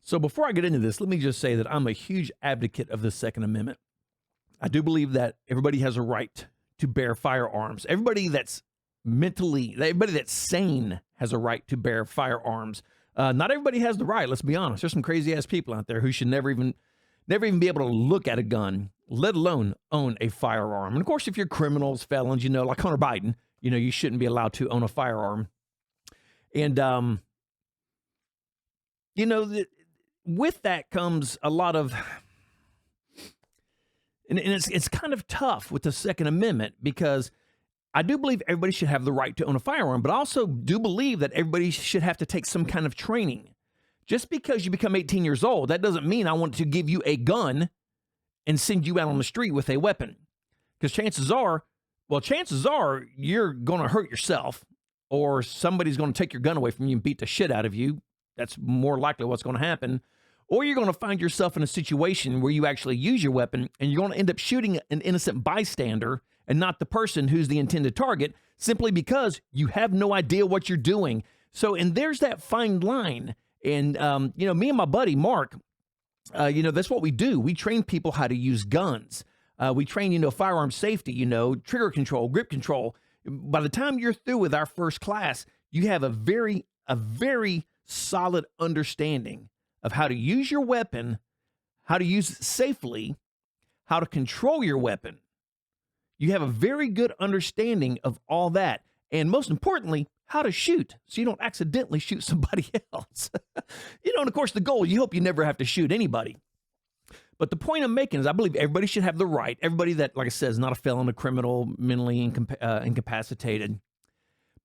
So before I get into this, let me just say that I'm a huge advocate of the Second Amendment. I do believe that everybody has a right to bear firearms. Everybody that's sane has a right to bear firearms. Not everybody has the right. Let's be honest. There's some crazy ass people out there who should never even be able to look at a gun, let alone own a firearm. And of course, if you're criminals, felons, like Hunter Biden, you shouldn't be allowed to own a firearm. And, with that comes a lot of, and it's kind of tough with the Second Amendment, because I do believe everybody should have the right to own a firearm, but I also do believe that everybody should have to take some kind of training. Just because you become 18 years old, that doesn't mean I want to give you a gun and send you out on the street with a weapon. Because chances are you're going to hurt yourself, or somebody's going to take your gun away from you and beat the shit out of you. That's more likely what's going to happen. Or you're going to find yourself in a situation where you actually use your weapon and you're going to end up shooting an innocent bystander and not the person who's the intended target, simply because you have no idea what you're doing. So, and there's that fine line. And, me and my buddy, Mark, that's what we do. We train people how to use guns. We train, firearm safety, trigger control, grip control. By the time you're through with our first class, you have a very solid understanding of how to use your weapon, how to use it safely, how to control your weapon. You have a very good understanding of all that. And most importantly, how to shoot so you don't accidentally shoot somebody else. And of course, the goal, you hope you never have to shoot anybody. But the point I'm making is I believe everybody should have the right. Everybody that, like I said, is not a felon, a criminal, mentally incapacitated.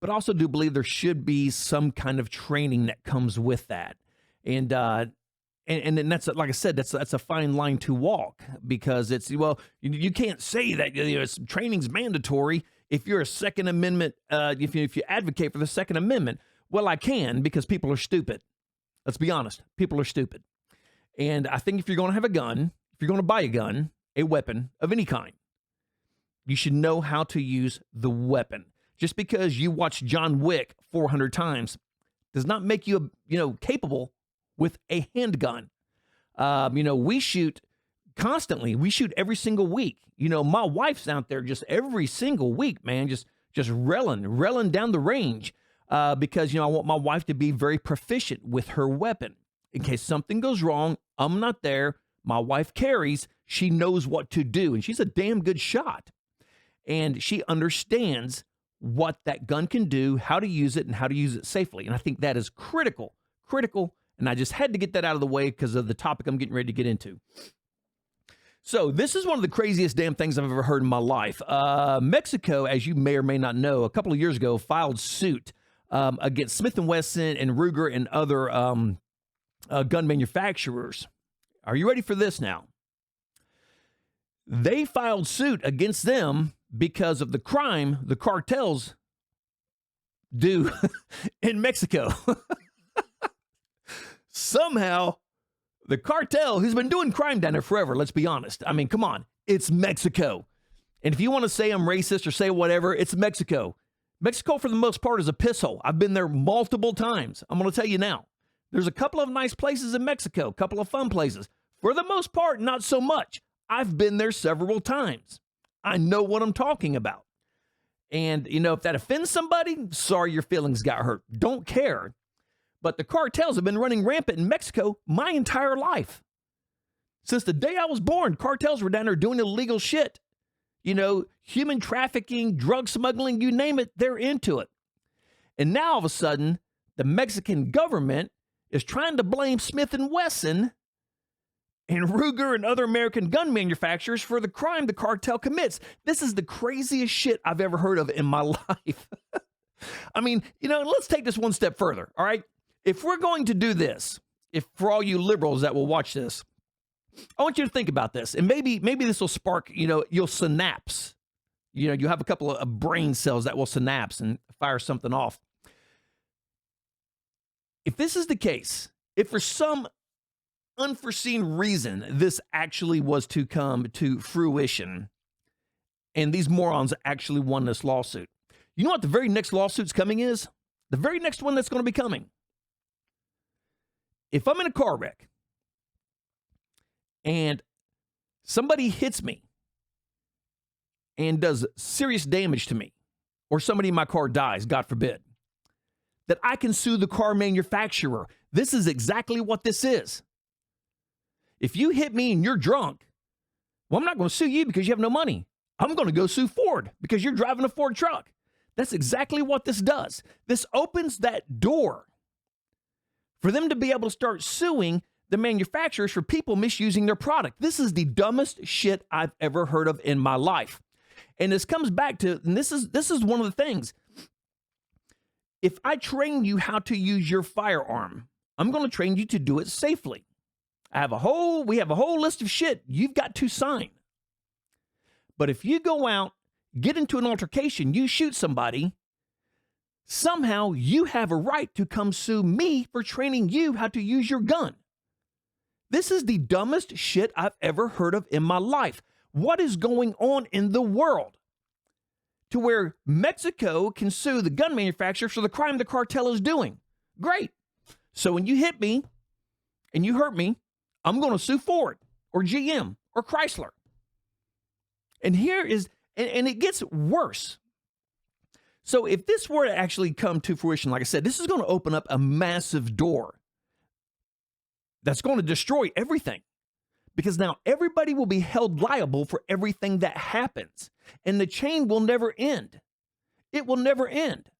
But I also do believe there should be some kind of training that comes with that. And then that's, like I said, that's a fine line to walk, because it's, you can't say that training's mandatory if you're a Second Amendment, if you advocate for the Second Amendment. Well, I can, because people are stupid. Let's be honest. People are stupid. And I think if you're going to have a gun, if you're going to buy a gun, a weapon of any kind, you should know how to use the weapon. Just because you watch John Wick 400 times does not make you, capable with a handgun. We shoot constantly. We shoot every single week. My wife's out there just every single week, man, just relling down the range, because, I want my wife to be very proficient with her weapon. In case something goes wrong, I'm not there. My wife carries. She knows what to do, and she's a damn good shot. And she understands what that gun can do, how to use it, and how to use it safely. And I think that is critical. And I just had to get that out of the way because of the topic I'm getting ready to get into. So this is one of the craziest damn things I've ever heard in my life. Mexico, as you may or may not know, a couple of years ago filed suit against Smith and Wesson and Ruger and other gun manufacturers. Are you ready for this now? They filed suit against them because of the crime the cartels do in Mexico. Somehow, the cartel, who's been doing crime down there forever, let's be honest. I mean, come on, it's Mexico. And if you want to say I'm racist or say whatever, it's Mexico. Mexico, for the most part, is a pisshole. I've been there multiple times. I'm going to tell you now. There's a couple of nice places in Mexico, a couple of fun places. For the most part, not so much. I've been there several times. I know what I'm talking about. And, if that offends somebody, sorry your feelings got hurt. Don't care. But the cartels have been running rampant in Mexico my entire life. Since the day I was born, cartels were down there doing illegal shit. Human trafficking, drug smuggling, you name it, they're into it. And now all of a sudden, the Mexican government is trying to blame Smith and Wesson and Ruger and other American gun manufacturers for the crime the cartel commits. This is the craziest shit I've ever heard of in my life. I mean, let's take this one step further, all right? If we're going to do this, if for all you liberals that will watch this, I want you to think about this, and maybe this will spark, you'll synapse. You have a couple of brain cells that will synapse and fire something off. If this is the case, if for some unforeseen reason this actually was to come to fruition, and these morons actually won this lawsuit, you know what the very next lawsuit's coming is? The very next one that's going to be coming. If I'm in a car wreck and somebody hits me and does serious damage to me, or somebody in my car dies, God forbid, that I can sue the car manufacturer. This is exactly what this is. If you hit me and you're drunk, well, I'm not going to sue you because you have no money. I'm going to go sue Ford because you're driving a Ford truck. That's exactly what this does. This opens that door for them to be able to start suing the manufacturers for people misusing their product. This is the dumbest shit I've ever heard of in my life. And this comes back to, and this is one of the things. If I train you how to use your firearm, I'm going to train you to do it safely. We have a whole list of shit you've got to sign. But if you go out, get into an altercation, you shoot somebody, somehow you have a right to come sue me for training you how to use your gun. This is the dumbest shit I've ever heard of in my life. What is going on in the world to where Mexico can sue the gun manufacturer for the crime the cartel is doing? Great. So when you hit me and you hurt me, I'm going to sue Ford or GM or Chrysler. And and it gets worse. So if this were to actually come to fruition, like I said, this is going to open up a massive door that's going to destroy everything. Because now everybody will be held liable for everything that happens. And the chain will never end. It will never end.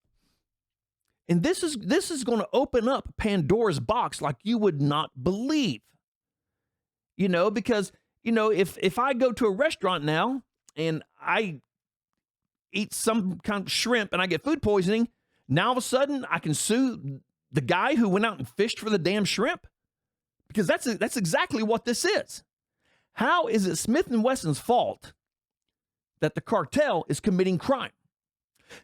And this is going to open up Pandora's box like you would not believe. Because, if I go to a restaurant now and I eat some kind of shrimp and I get food poisoning, now all of a sudden I can sue the guy who went out and fished for the damn shrimp? Because that's exactly what this is. How is it Smith and Wesson's fault that the cartel is committing crime?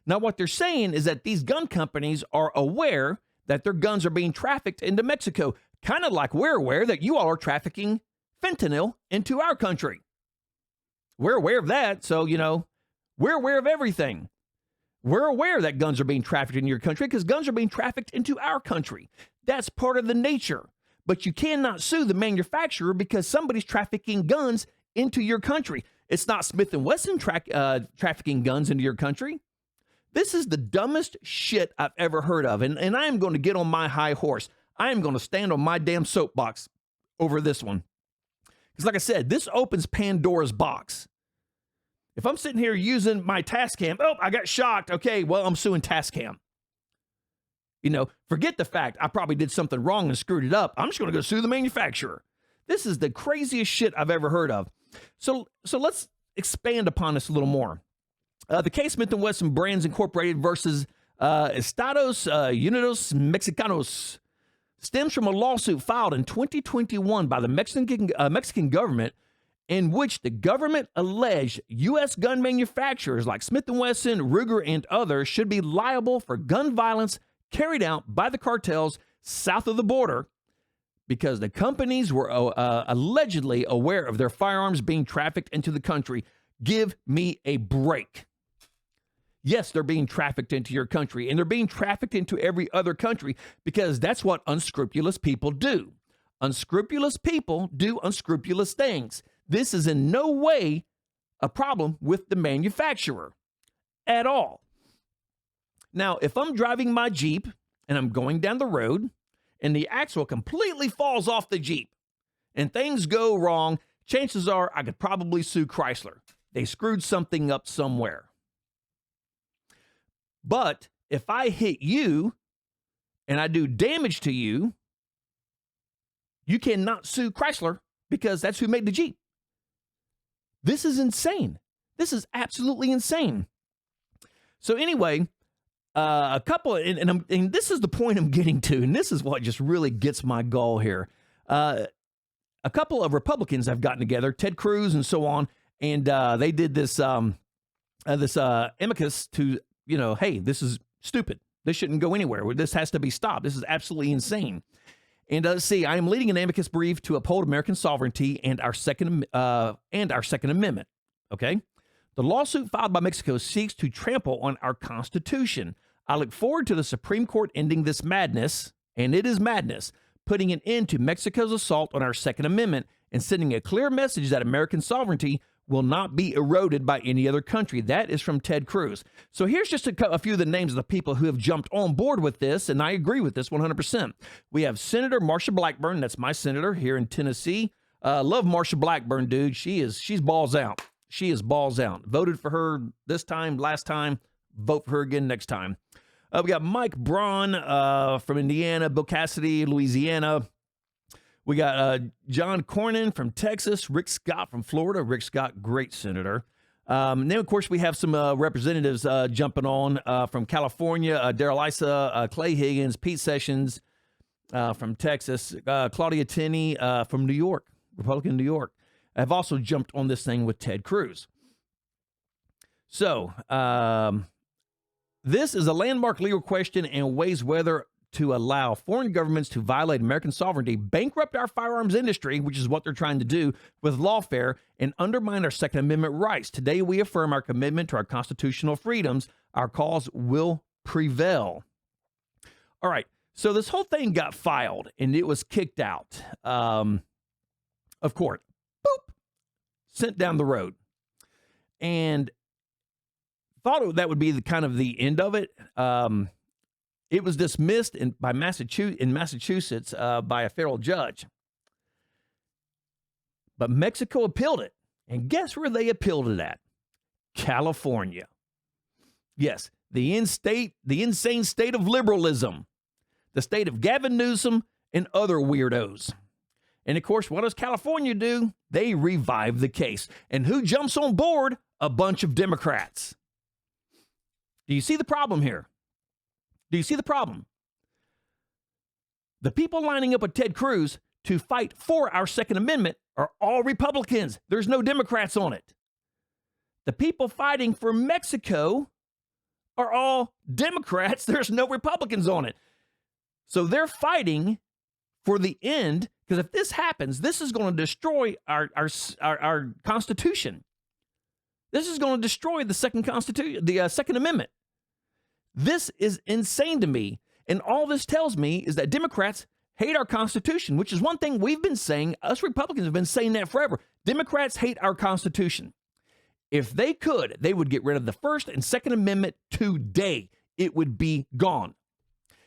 Now, what they're saying is that these gun companies are aware that their guns are being trafficked into Mexico, kind of like we're aware that you all are trafficking fentanyl into our country. We're aware of that, so, we're aware of everything. We're aware that guns are being trafficked in your country because guns are being trafficked into our country. That's part of the nature. But you cannot sue the manufacturer because somebody's trafficking guns into your country. It's not Smith and Wesson trafficking guns into your country. This is the dumbest shit I've ever heard of. And I am going to get on my high horse. I am going to stand on my damn soapbox over this one. Because like I said, this opens Pandora's box. If I'm sitting here using my Tascam, I got shocked. Okay, well, I'm suing Tascam. Forget the fact I probably did something wrong and screwed it up. I'm just going to go sue the manufacturer. This is the craziest shit I've ever heard of. So let's expand upon this a little more. The case Smith and Wesson Brands Incorporated versus Estados Unidos Mexicanos stems from a lawsuit filed in 2021 by the Mexican government, in which the government alleged U.S. gun manufacturers like Smith and Wesson, Ruger, and others should be liable for gun violence carried out by the cartels south of the border because the companies were allegedly aware of their firearms being trafficked into the country. Give me a break. Yes, they're being trafficked into your country, and they're being trafficked into every other country because that's what unscrupulous people do. Unscrupulous people do unscrupulous things. This is in no way a problem with the manufacturer at all. Now, if I'm driving my Jeep and I'm going down the road and the axle completely falls off the Jeep and things go wrong, chances are I could probably sue Chrysler. They screwed something up somewhere. But if I hit you and I do damage to you, you cannot sue Chrysler because that's who made the Jeep. This is insane. This is absolutely insane. So anyway, a couple, and this is the point I'm getting to, and this is what just really gets my gall here. A couple of Republicans have gotten together, Ted Cruz and so on, and they did this amicus to, hey, this is stupid. This shouldn't go anywhere. This has to be stopped. This is absolutely insane. And let's see, I am leading an amicus brief to uphold American sovereignty and our Second Amendment. Okay. The lawsuit filed by Mexico seeks to trample on our Constitution. I look forward to the Supreme Court ending this madness, and it is madness, putting an end to Mexico's assault on our Second Amendment and sending a clear message that American sovereignty will not be eroded by any other country. That is from Ted Cruz. So here's just a few of the names of the people who have jumped on board with this, and I agree with this 100%. We have Senator Marsha Blackburn. That's my senator here in Tennessee. Love Marsha Blackburn, dude. She's balls out. She is balls out. Voted for her this time, last time. Vote for her again next time. We got Mike Braun from Indiana, Bill Cassidy, Louisiana. We got John Cornyn from Texas, Rick Scott from Florida. Rick Scott, great senator. Then, of course, we have some representatives jumping on from California, Darrell Issa, Clay Higgins, Pete Sessions from Texas, Claudia Tenney from New York, Republican New York. Have also jumped on this thing with Ted Cruz. So, this is a landmark legal question and weighs whether to allow foreign governments to violate American sovereignty, bankrupt our firearms industry, which is what they're trying to do with lawfare, and undermine our Second Amendment rights. Today, we affirm our commitment to our constitutional freedoms. Our cause will prevail. All right, so this whole thing got filed, and it was kicked out of court. Boop! Sent down the road. And thought that would be the kind of the end of it. It was dismissed in Massachusetts by a federal judge. But Mexico appealed it. And guess where they appealed it at? California. Yes, the insane state of liberalism. The state of Gavin Newsom and other weirdos. And of course, what does California do? They revive the case. And who jumps on board? A bunch of Democrats. Do you see the problem here? Do you see the problem? The people lining up with Ted Cruz to fight for our Second Amendment are all Republicans. There's no Democrats on it. The people fighting for Mexico are all Democrats. There's no Republicans on it. So they're fighting for the end, because if this happens, this is going to destroy our Constitution. This is going to destroy the Second Amendment. This is insane to me. And all this tells me is that Democrats hate our Constitution, which is one thing we've been saying. Us Republicans have been saying that forever. Democrats hate our Constitution. If they could, they would get rid of the First and Second Amendment today. It would be gone.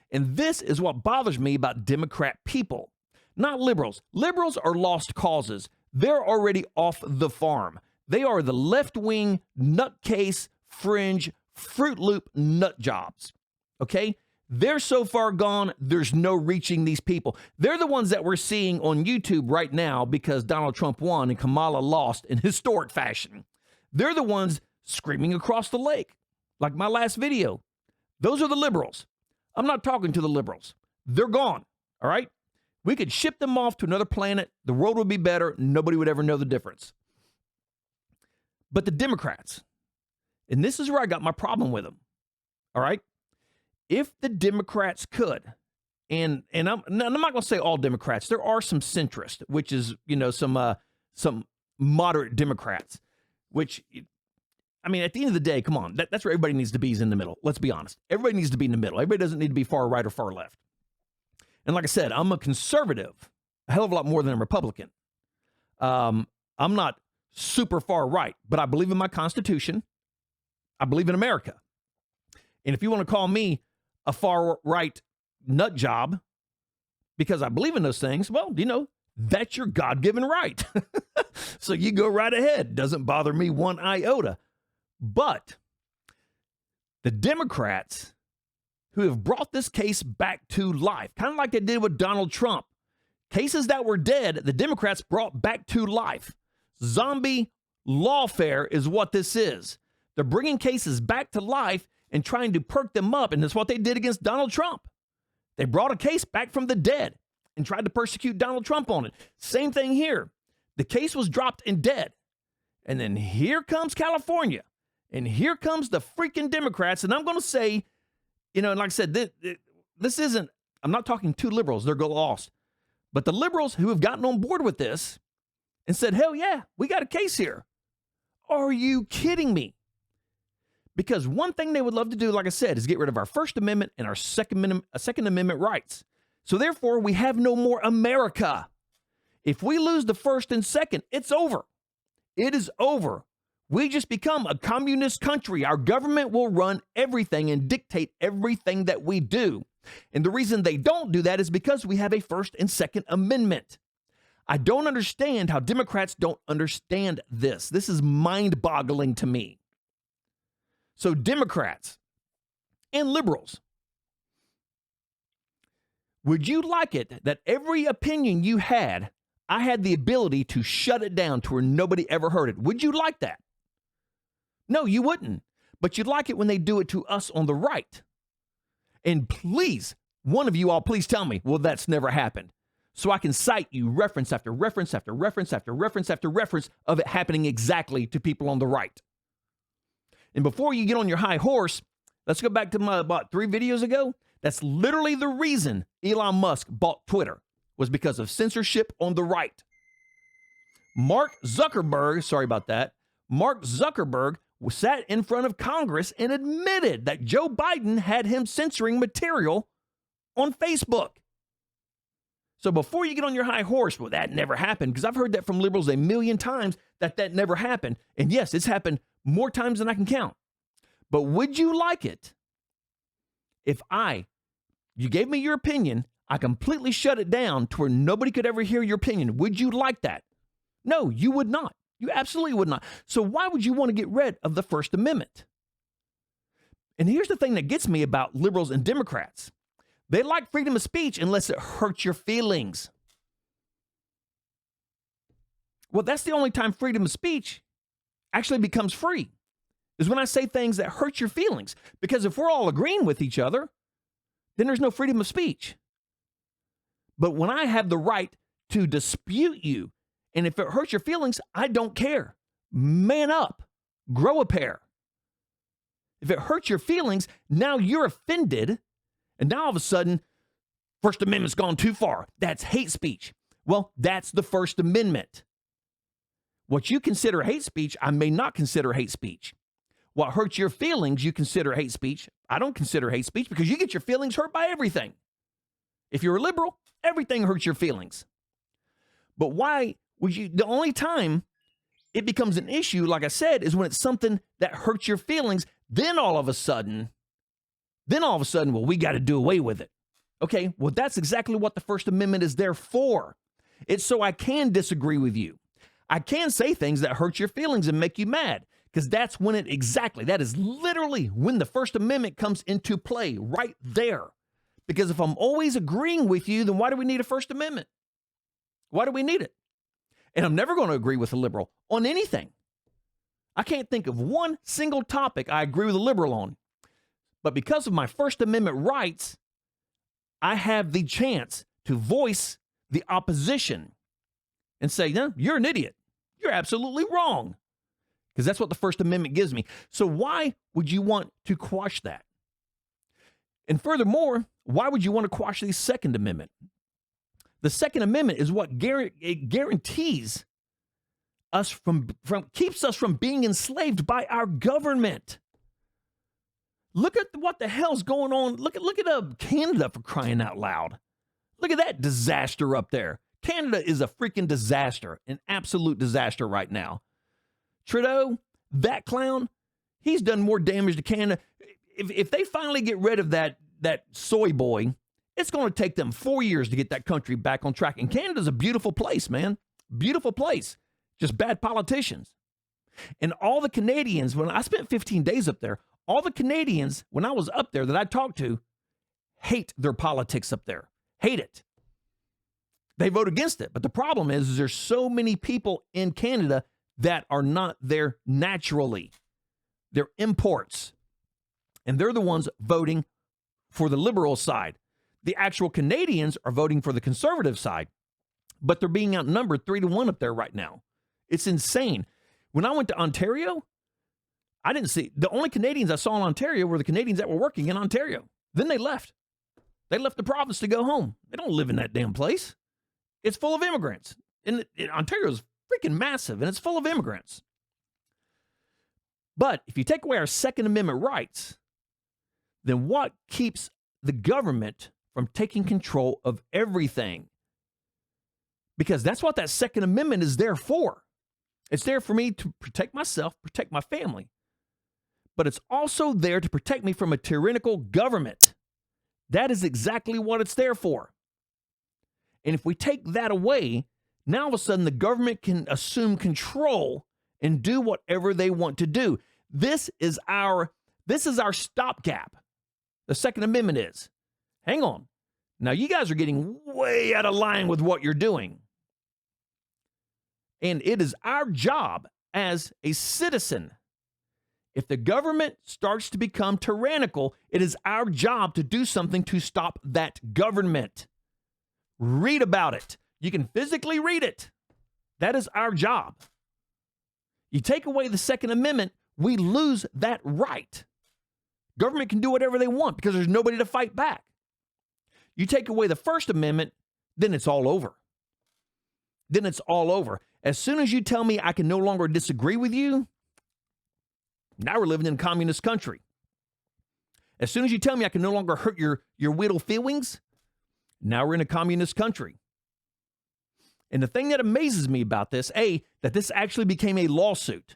And this is what bothers me about Democrat people, not liberals. Liberals are lost causes. They're already off the farm. They are the left-wing, nutcase, fringe, Fruit Loop nut jobs, okay? They're so far gone, there's no reaching these people. They're the ones that we're seeing on YouTube right now because Donald Trump won and Kamala lost in historic fashion. They're the ones screaming across the lake, like my last video. Those are the liberals. I'm not talking to the liberals. They're gone, all right? We could ship them off to another planet. The world would be better. Nobody would ever know the difference. But the Democrats, and this is where I got my problem with them. All right. If the Democrats could, and I'm not going to say all Democrats, there are some centrist, which is, some moderate Democrats, which, I mean, at the end of the day, come on, that's where everybody needs to be, is in the middle. Let's be honest. Everybody needs to be in the middle. Everybody doesn't need to be far right or far left. And like I said, I'm a conservative, a hell of a lot more than a Republican. I'm not super far right, but I believe in my Constitution. I believe in America. And if you want to call me a far right nut job because I believe in those things, well, that's your God-given right. So you go right ahead. Doesn't bother me one iota. But the Democrats who have brought this case back to life, kind of like they did with Donald Trump, cases that were dead, the Democrats brought back to life. Zombie lawfare is what this is. They're bringing cases back to life and trying to perk them up. And that's what they did against Donald Trump. They brought a case back from the dead and tried to persecute Donald Trump on it. Same thing here. The case was dropped and dead. And then here comes California. And here comes the freaking Democrats. And I'm going to say, and like I said, this isn't, I'm not talking to liberals. They're lost. But the liberals who have gotten on board with this and said, hell yeah, we got a case here. Are you kidding me? Because one thing they would love to do, like I said, is get rid of our First Amendment and our Second Amendment rights. So therefore, we have no more America. If we lose the first and second, it's over. It is over. We just become a communist country. Our government will run everything and dictate everything that we do. And the reason they don't do that is because we have a First and Second Amendment. I don't understand how Democrats don't understand this. This is mind-boggling to me. So Democrats and liberals, would you like it that every opinion you had, I had the ability to shut it down to where nobody ever heard it? Would you like that? No, you wouldn't. But you'd like it when they do it to us on the right. And please, one of you all, please tell me, well, that's never happened. So I can cite you reference after reference after reference after reference after reference of it happening exactly to people on the right. And before you get on your high horse, let's go back to my about 3 videos ago. That's literally the reason Elon Musk bought Twitter, was because of censorship on the right. Mark Zuckerberg sat in front of Congress and admitted that Joe Biden had him censoring material on Facebook. So before you get on your high horse, well, that never happened, because I've heard that from liberals a million times that never happened. And yes, it's happened more times than I can count. But would you like it if you gave me your opinion, I completely shut it down to where nobody could ever hear your opinion? Would you like that? No, you would not. You absolutely would not. So why would you want to get rid of the First Amendment? And here's the thing that gets me about liberals and Democrats. They like freedom of speech unless it hurts your feelings. Well, that's the only time freedom of speech actually becomes free, is when I say things that hurt your feelings. Because if we're all agreeing with each other, then there's no freedom of speech. But when I have the right to dispute you, and if it hurts your feelings, I don't care. Man up. Grow a pair. If it hurts your feelings, now you're offended, and now all of a sudden, First Amendment's gone too far. That's hate speech. Well, that's the First Amendment. What you consider hate speech, I may not consider hate speech. What hurts your feelings, you consider hate speech. I don't consider hate speech, because you get your feelings hurt by everything. If you're a liberal, everything hurts your feelings. But why would you? The only time it becomes an issue, like I said, is when it's something that hurts your feelings. Then all of a sudden, well, we got to do away with it. Okay, well, that's exactly what the First Amendment is there for. It's so I can disagree with you. I can say things that hurt your feelings and make you mad, because that is literally when the First Amendment comes into play, right there. Because if I'm always agreeing with you, then why do we need a First Amendment? Why do we need it? And I'm never going to agree with a liberal on anything. I can't think of one single topic I agree with a liberal on. But because of my First Amendment rights, I have the chance to voice the opposition and say, no, you're an idiot. You're absolutely wrong. Because that's what the First Amendment gives me. So why would you want to quash that? And furthermore, why would you want to quash the Second Amendment? The Second Amendment is what guarantees us keeps us from being enslaved by our government. Look at what the hell's going on. Look at Canada, for crying out loud. Look at that disaster up there. Canada is a freaking disaster, an absolute disaster right now. Trudeau, that clown, he's done more damage to Canada. If they finally get rid of that soy boy, it's going to take them 4 years to get that country back on track. And Canada's a beautiful place, man. Beautiful place. Just bad politicians. And all the Canadians, when I spent 15 days up there, all the Canadians, when I was up there that I talked to, hate their politics up there. Hate it. They vote against it. But the problem is there's so many people in Canada that are not there naturally. They're imports. And they're the ones voting for the liberal side. The actual Canadians are voting for the conservative side. But they're being outnumbered 3-1 up there right now. It's insane. When I went to Ontario, I didn't see, the only Canadians I saw in Ontario were the Canadians that were working in Ontario. Then they left. They left the province to go home. They don't live in that damn place. It's full of immigrants. And Ontario is freaking massive, and it's full of immigrants. But if you take away our Second Amendment rights, then what keeps the government from taking control of everything? because that's what that Second Amendment is there for. It's there for me to protect myself, protect my family. But it's also there to protect me from a tyrannical government. That is exactly what it's there for. And if we take that away, now all of a sudden the government can assume control and do whatever they want to do. This is our stopgap. The Second Amendment is. Hang on. Now you guys are getting way out of line with what you're doing. And it is our job as a citizen. If the government starts to become tyrannical, it is our job to do something to stop that government. Read about it. You can physically read it. That is our job. You take away the Second Amendment, we lose that right. Government can do whatever they want because there's nobody to fight back. You take away the First Amendment, then it's all over. Then it's all over. As soon as you tell me I can no longer disagree with you, now we're living in a communist country. As soon as you tell me I can no longer hurt your little feelings, now we're in a communist country. And the thing that amazes me about this, that this actually became a lawsuit,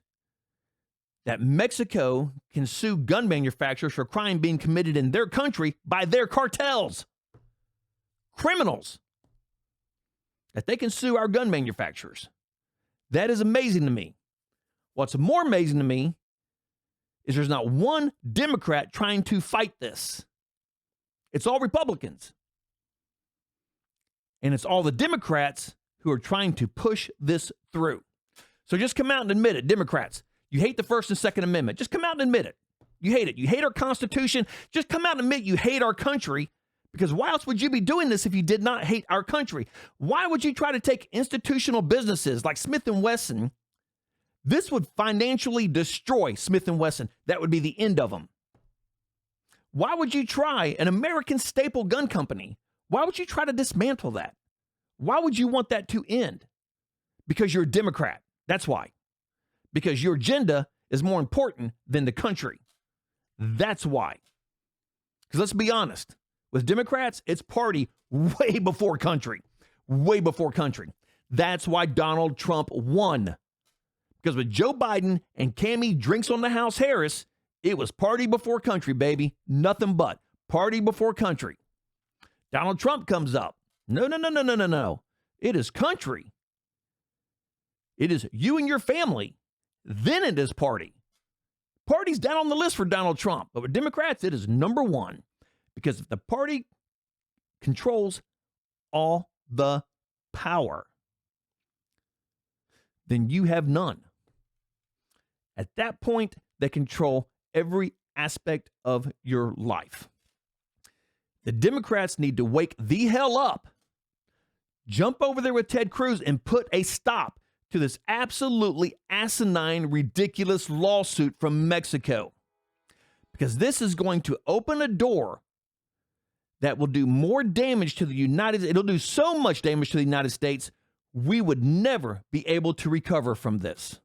that Mexico can sue gun manufacturers for crime being committed in their country by their cartels. Criminals. That they can sue our gun manufacturers. That is amazing to me. What's more amazing to me is there's not one Democrat trying to fight this. It's all Republicans. And it's all the Democrats who are trying to push this through. So just come out and admit it, Democrats. You hate the First and Second Amendment. Just come out and admit it. You hate it. You hate our Constitution. Just come out and admit you hate our country. Because why else would you be doing this if you did not hate our country? Why would you try to take institutional businesses like Smith and Wesson? This would financially destroy Smith and Wesson. That would be the end of them. Why would you try an American staple gun company? Why would you try to dismantle that? Why would you want that to end? Because you're a Democrat. That's why. Because your agenda is more important than the country. That's why. Because let's be honest. With Democrats, it's party way before country. Way before country. That's why Donald Trump won. Because with Joe Biden and Cammie Drinks on the House Harris, it was party before country, baby. Nothing but party before country. Donald Trump comes up. No. It is country. It is you and your family. Then it is party. Party's down on the list for Donald Trump. But with Democrats, it is number one. Because if the party controls all the power, then you have none. At that point, they control every aspect of your life. The Democrats need to wake the hell up, jump over there with Ted Cruz, and put a stop to this absolutely asinine, ridiculous lawsuit from Mexico. Because this is going to open a door that will do more damage to the United States. It'll do so much damage to the United States, we would never be able to recover from this.